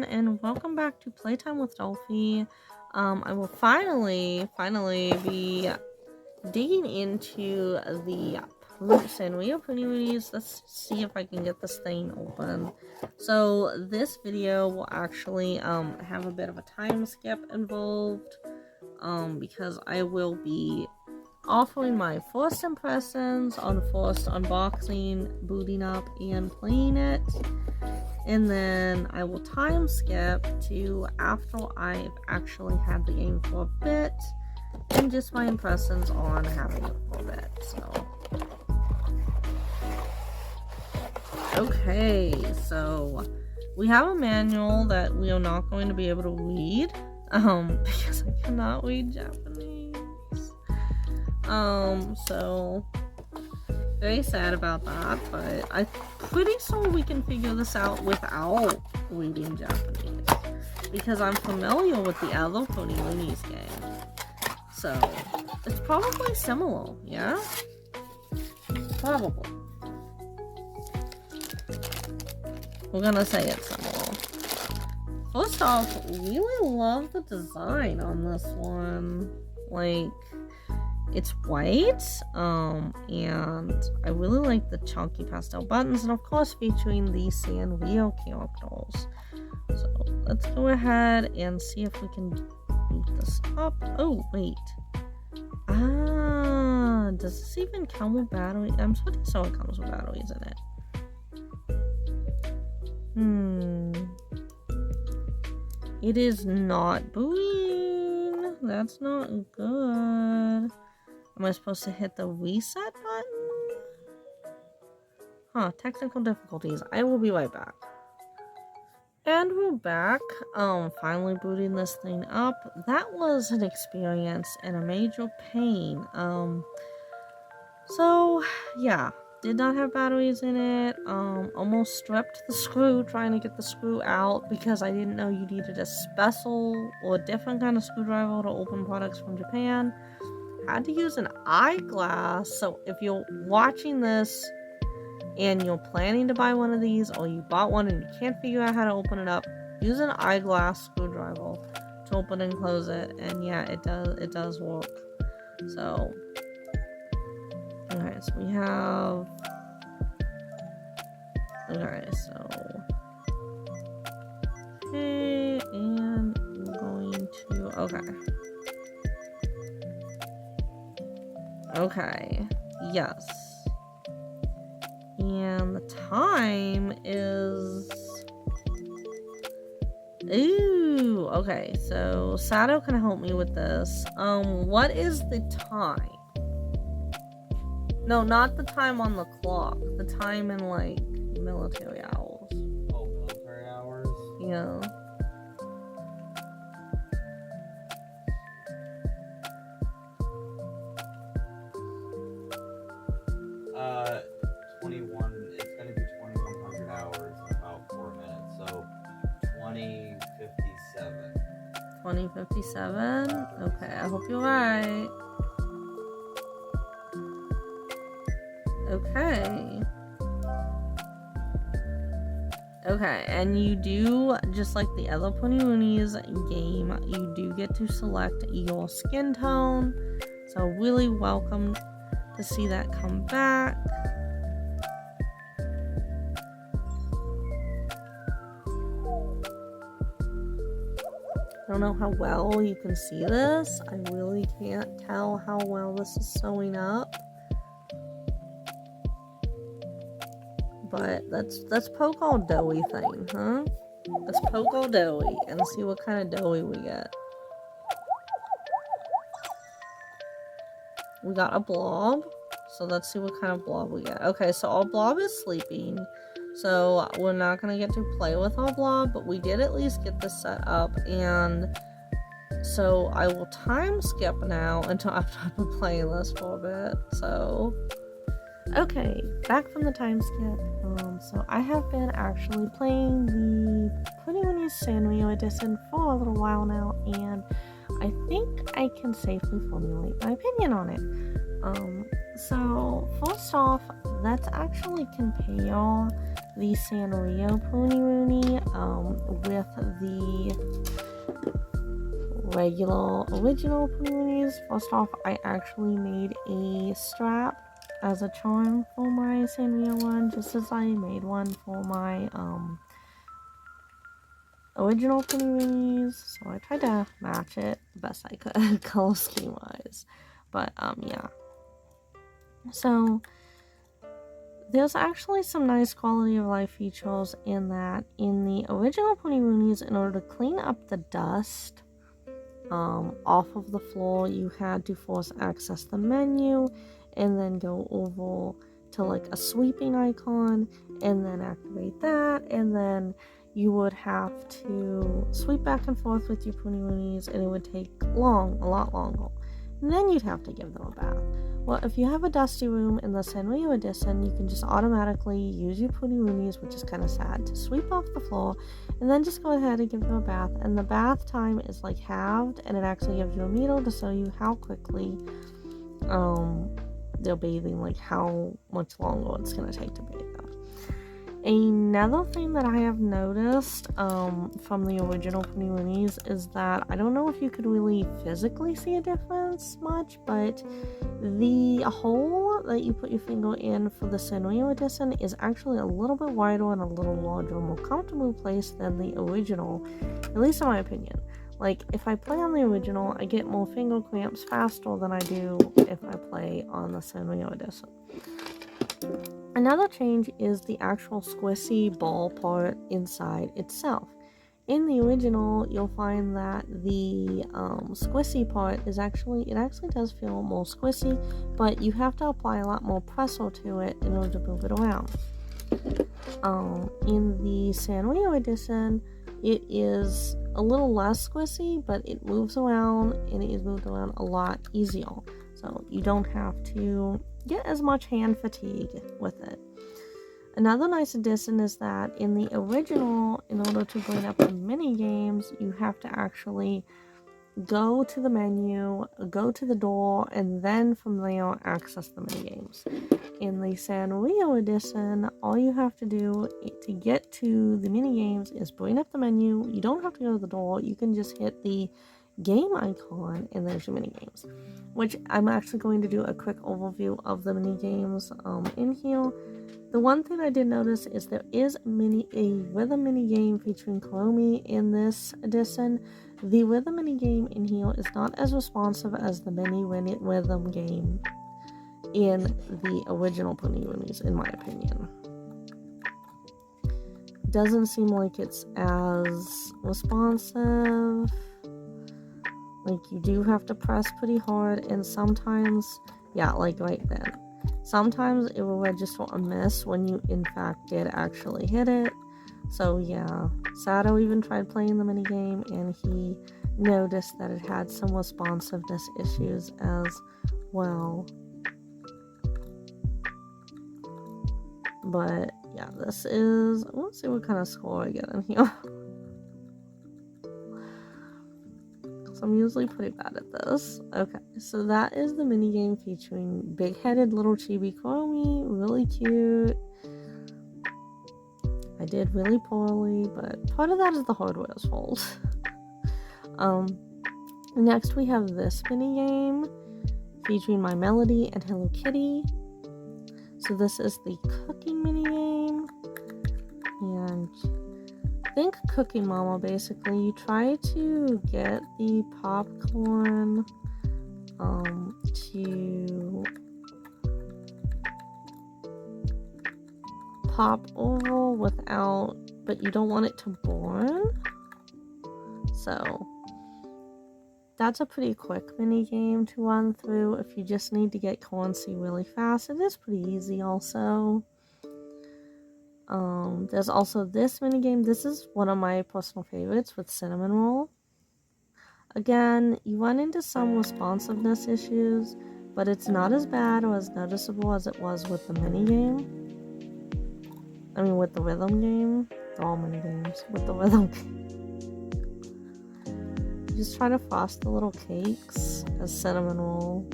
everyone, and welcome back to Playtime with Dolphy. I will finally be digging into the Sanrio Punirunes. Let's see if I can get this thing open. So this video will actually have a bit of a time skip involved, because I will be offering my first impressions on first unboxing, booting up, and playing it. And then I will time skip to after I've actually had the game for a bit, and just my impressions on having it for a bit. So, okay, so we have a manual that we are not going to be able to read, because I cannot read Japanese. So very sad about that, but I'm pretty sure we can figure this out without reading Japanese, because I'm familiar with the other Punirunes game. So it's probably similar, yeah? Probably. We're gonna say it's similar. First off, really love the design on this one. Like, it's white, and I really like the chunky pastel buttons, and of course featuring the Sanrio characters. So let's go ahead and see if we can boot this up. Oh, wait. Does this even come with batteries? I'm pretty sure it comes with batteries in it. It is not booting. That's not good. Am I supposed to hit the reset button? Huh, technical difficulties. I will be right back. And we're back. Finally booting this thing up. That was an experience and a major pain. So, yeah. Did not have batteries in it. Almost stripped the screw trying to get the screw out, because I didn't know you needed a special or a different kind of screwdriver to open products from Japan. Had to use an eyeglass. So if you're watching this and you're planning to buy one of these, or you bought one and you can't figure out how to open it up, use an eyeglass screwdriver to open and close it. And yeah, it does work. So okay, so we have, okay, so okay, and we're going to, okay, yes, and the time is, ooh, okay, so Sato can help me with this. What is the time? No, not the time on the clock, the time in, like, military hours. Oh, military hours? Yeah. 21, it's gonna be 2100 hours in about 4 minutes, so 2057. 2057? Okay, I hope you're right. Okay, and you do, just like the other Punirunes game, you do get to select your skin tone. So really welcome to see that come back. I don't know how well you can see this. I really can't tell how well this is showing up. But let's poke all doughy thing, huh? Let's poke all doughy and see what kind of doughy we get. We got a blob, so let's see what kind of blob we get. Okay, so our blob is sleeping, so we're not gonna get to play with our blob, but we did at least get this set up, and so I will time skip now until after I've been playing this for a bit. So okay, back from the time skip. So I have been actually playing the Punirunes Sanrio edition for a little while now, and I think I can safely formulate my opinion on it. So first off, let's actually compare the Sanrio Punirune with the regular original Punirunes. First off, I actually made a strap as a charm for my Sanrio one, just as I made one for my original Punirunes. So I tried to match it the best I could color scheme wise. But yeah. So there's actually some nice quality of life features in that in the original Punirunes, in order to clean up the dust off of the floor, you had to first access the menu and then go over to like a sweeping icon and then activate that, and then you would have to sweep back and forth with your Punirunes, and it would take a lot longer. And then you'd have to give them a bath. Well, if you have a dusty room in the Sanrio edition, you can just automatically use your Punirunes, which is kind of sad, to sweep off the floor, and then just go ahead and give them a bath. And the bath time is like halved, and it actually gives you a meter to show you how quickly they're bathing, like how much longer it's going to take to bathe them. Another thing that I have noticed from the original Punirunes is that I don't know if you could really physically see a difference much, but the hole that you put your finger in for the Sanrio edition is actually a little bit wider and a little larger, more comfortable placed than the original, at least in my opinion. Like, if I play on the original, I get more finger cramps faster than I do if I play on the Sanrio edition. Another change is the actual squishy ball part inside itself. In the original, you'll find that the squishy part is actually does feel more squishy, but you have to apply a lot more pressure to it in order to move it around. In the Sanrio edition, it is a little less squishy, but it moves around, and it is moved around a lot easier. So you don't have to get as much hand fatigue with it. Another nice addition is that in the original, in order to bring up the mini games, you have to actually go to the menu, go to the door, and then from there access the mini games. In the Sanrio edition, all you have to do to get to the mini games is bring up the menu. You don't have to go to the door. You can just hit the game icon, and there's your mini games, which I'm actually going to do a quick overview of the mini games in here. The one thing I did notice is there is a rhythm mini game featuring Chromie in this edition. The rhythm mini game in here is not as responsive as the mini rhythm game in the original Punirunes, in my opinion. Doesn't seem like it's as responsive. Like, you do have to press pretty hard, and sometimes, yeah, like right then. Sometimes it will register a miss when you, in fact, did actually hit it. So, yeah. Sato even tried playing the minigame, and he noticed that it had some responsiveness issues as well. But, yeah, this is... Let's see what kind of score I get in here. I'm usually pretty bad at this. Okay, so that is the minigame featuring big-headed little chibi Chromie. Really cute. I did really poorly, but part of that is the hardware's fault. Next we have this minigame featuring My Melody and Hello Kitty. So this is the cooking minigame. And think Cookie Mama, basically. You try to get the popcorn to pop over without, but you don't want it to burn. So that's a pretty quick mini game to run through if you just need to get currency really fast. It is pretty easy also. There's also this minigame. This is one of my personal favorites with Cinnamon Roll. Again, you run into some responsiveness issues, but it's not as bad or as noticeable as it was with the minigame. I mean, with the rhythm game. They're all minigames. With the rhythm game. You just try to frost the little cakes as cinnamon roll.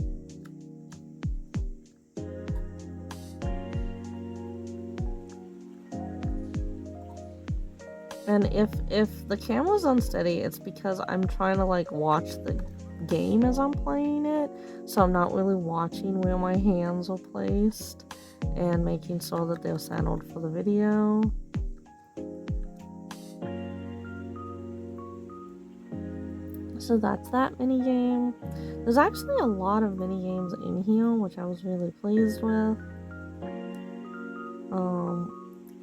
And if the camera's unsteady, it's because I'm trying to like watch the game as I'm playing it, so I'm not really watching where my hands are placed and making sure that they're centered for the video. So that's that mini game. There's actually a lot of mini games in here, which I was really pleased with.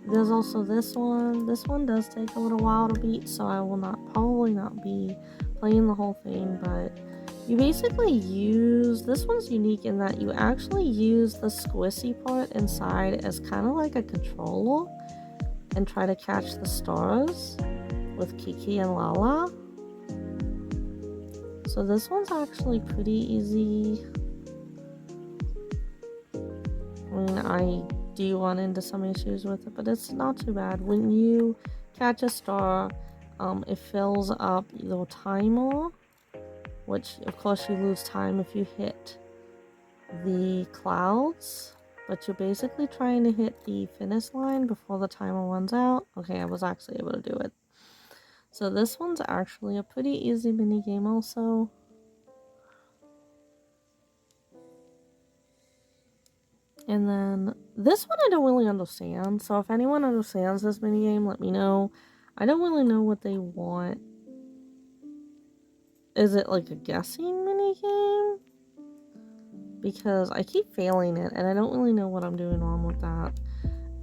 There's also this one. This one does take a little while to beat, so I will probably not be playing the whole thing, but you basically use, this one's unique in that you actually use the squishy part inside as kind of like a controller and try to catch the stars with Kiki and Lala. So this one's actually pretty easy. I mean, I do run into some issues with it, but it's not too bad. When you catch a star, it fills up your timer, which of course you lose time if you hit the clouds, but you're basically trying to hit the finish line before the timer runs out. Okay, I was actually able to do it. So this one's actually a pretty easy mini game also. And then this one I don't really understand, so if anyone understands this minigame, let me know. I don't really know what they want. Is it like a guessing minigame? Because I keep failing it, and I don't really know what I'm doing wrong with that.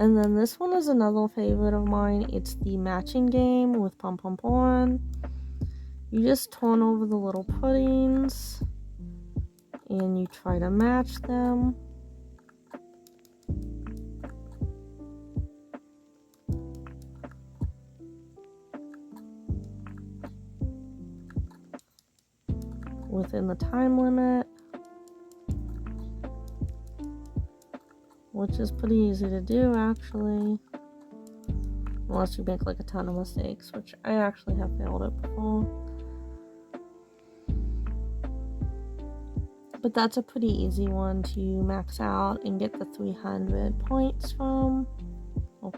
And then this one is another favorite of mine. It's the matching game with Pom Pom Porn. You just turn over the little puddings, and you try to match them. Within the time limit, which is pretty easy to do actually, unless you make like a ton of mistakes, which I actually have failed at before. But that's a pretty easy one to max out and get the 300 points from. Oh.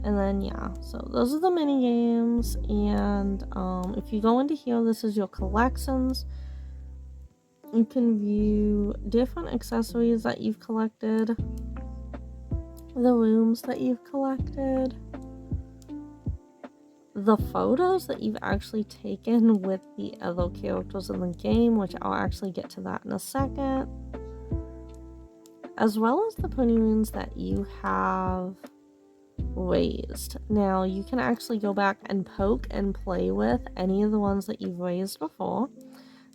And then yeah, so those are the mini games, and if you go into here, this is your collections. You can view different accessories that you've collected, the rooms that you've collected, the photos that you've actually taken with the other characters in the game, which I'll actually get to that in a second, as well as the Punirunes that you have raised. Now you can actually go back and poke and play with any of the ones that you've raised before.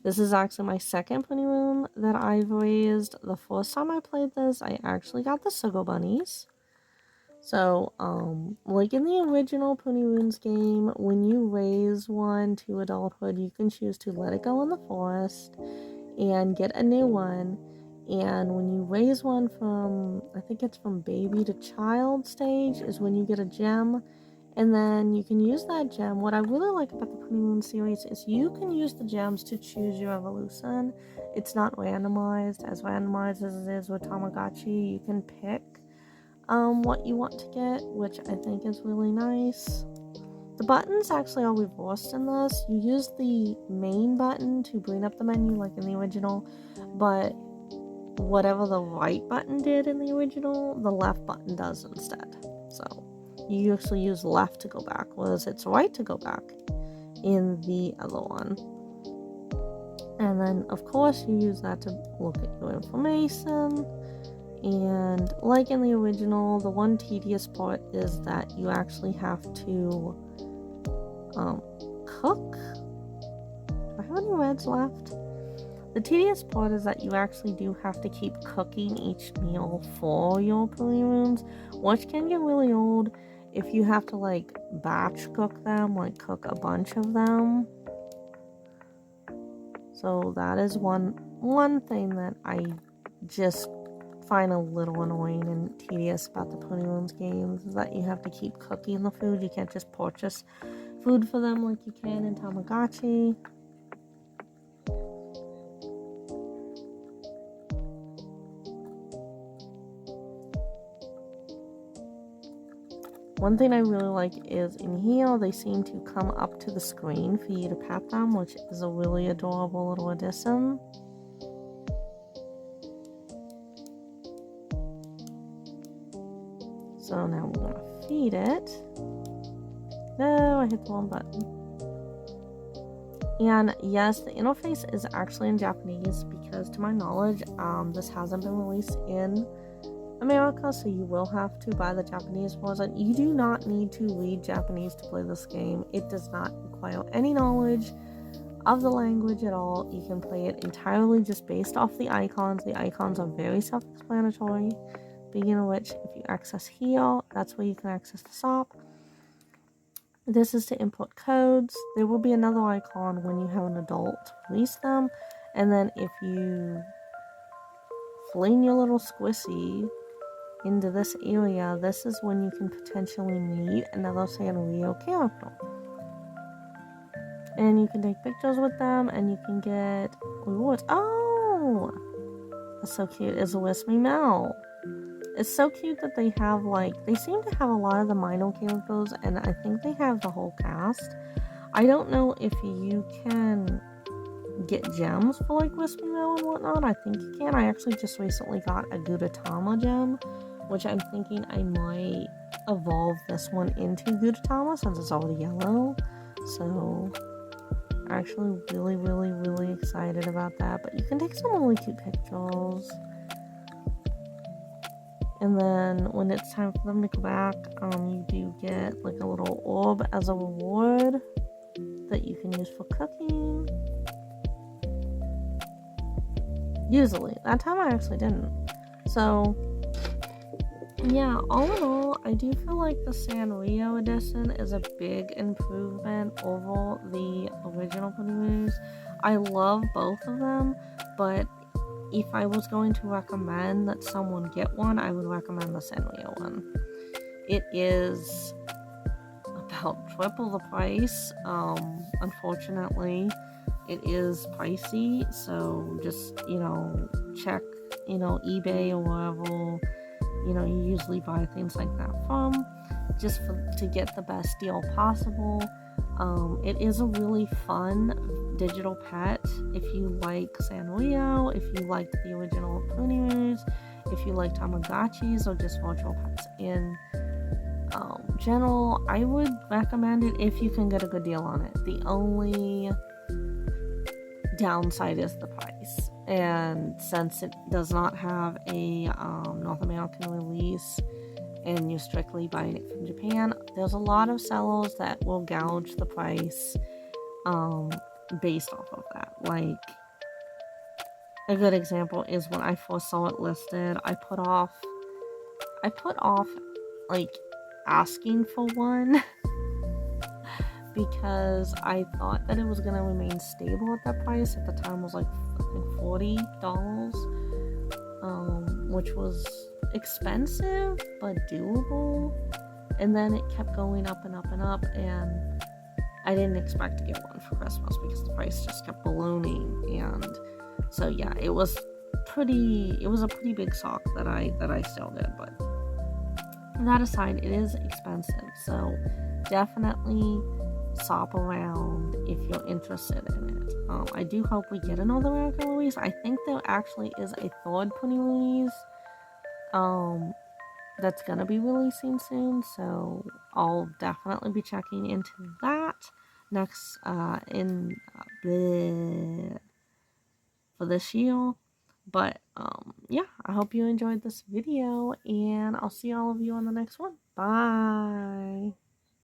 This is actually my second Punirune that I've raised. The first time I played this, I actually got the Sugar Bunnies. So, like in the original Punirunes game, when you raise one to adulthood, you can choose to let it go in the forest and get a new one. And when you raise one from, I think it's from baby to child stage, is when you get a gem. And then you can use that gem. What I really like about the Punirune series is you can use the gems to choose your evolution. It's not randomized, as randomized as it is with Tamagotchi. You can pick what you want to get, which I think is really nice. The buttons actually are reversed in this. You use the main button to bring up the menu like in the original, but whatever the right button did in the original, the left button does instead. So you actually use left to go back, whereas it's right to go back in the other one. And then of course you use that to look at your information. And like in the original, the one tedious part is that you actually have to cook. Do I have any reds left? The tedious part is that you actually do have to keep cooking each meal for your Punirunes, which can get really old if you have to like batch cook them, like cook a bunch of them. So that is one thing that I just find a little annoying and tedious about the Punirunes games, is that you have to keep cooking the food. You can't just purchase food for them like you can in Tamagotchi. One thing I really like is in here, they seem to come up to the screen for you to pet them, which is a really adorable little addition. So now we want to feed it. No, I hit the wrong button. And yes, the interface is actually in Japanese because to my knowledge, this hasn't been released in America, so you will have to buy the Japanese version. You do not need to read Japanese to play this game. It does not require any knowledge of the language at all. You can play it entirely just based off the icons. The icons are very self-explanatory. Speaking of which, if you access here, that's where you can access the shop. This is to input codes. There will be another icon when you have an adult release them. And then if you fling your little squishy into this area, this is when you can potentially meet another Sanrio character. And you can take pictures with them and you can get rewards. Oh! That's so cute. It's a Wispy Mel. It's so cute that they have, like, they seem to have a lot of the minor characters, and I think they have the whole cast. I don't know if you can get gems for, like, Wispy Mel and whatnot. I think you can. I actually just recently got a Gudetama gem, which I'm thinking I might evolve this one into Gudetama since it's already yellow. So, I'm actually really excited about that. But you can take some really cute pictures. And then when it's time for them to go back, you do get like a little orb as a reward that you can use for cooking. Usually. That time I actually didn't. So, yeah, all in all, I do feel like the Sanrio edition is a big improvement over the original Punirunes. I love both of them, but if I was going to recommend that someone get one, I would recommend the Sanrio one. It is about triple the price. Unfortunately, it is pricey, so just, check, eBay or wherever, you usually buy things like that from, just to get the best deal possible. It is a really fun digital pet if you like Sanrio, if you like the original Punirunes, if you like Tamagotchis or just virtual pets in general. I would recommend it if you can get a good deal on it. The only downside is the price, and since it does not have a North American release and you're strictly buying it from Japan, there's a lot of sellers that will gouge the price based off of that. Like, a good example is when I first saw it listed, I put off like asking for one because I thought that it was gonna remain stable at that price. At the time, it was like I think $40, which was expensive but doable. And then it kept going up and up and up, and I didn't expect to get one for Christmas because the price just kept ballooning. And so yeah, it was a pretty big shock that I still did. But that aside, it is expensive, so definitely shop around if you're interested in it. I do hope we get another American release. I think there actually is a third Punirunes that's gonna be releasing soon, so I'll definitely be checking into that next for this year. But yeah, I hope you enjoyed this video, and I'll see all of you on the next one. Bye.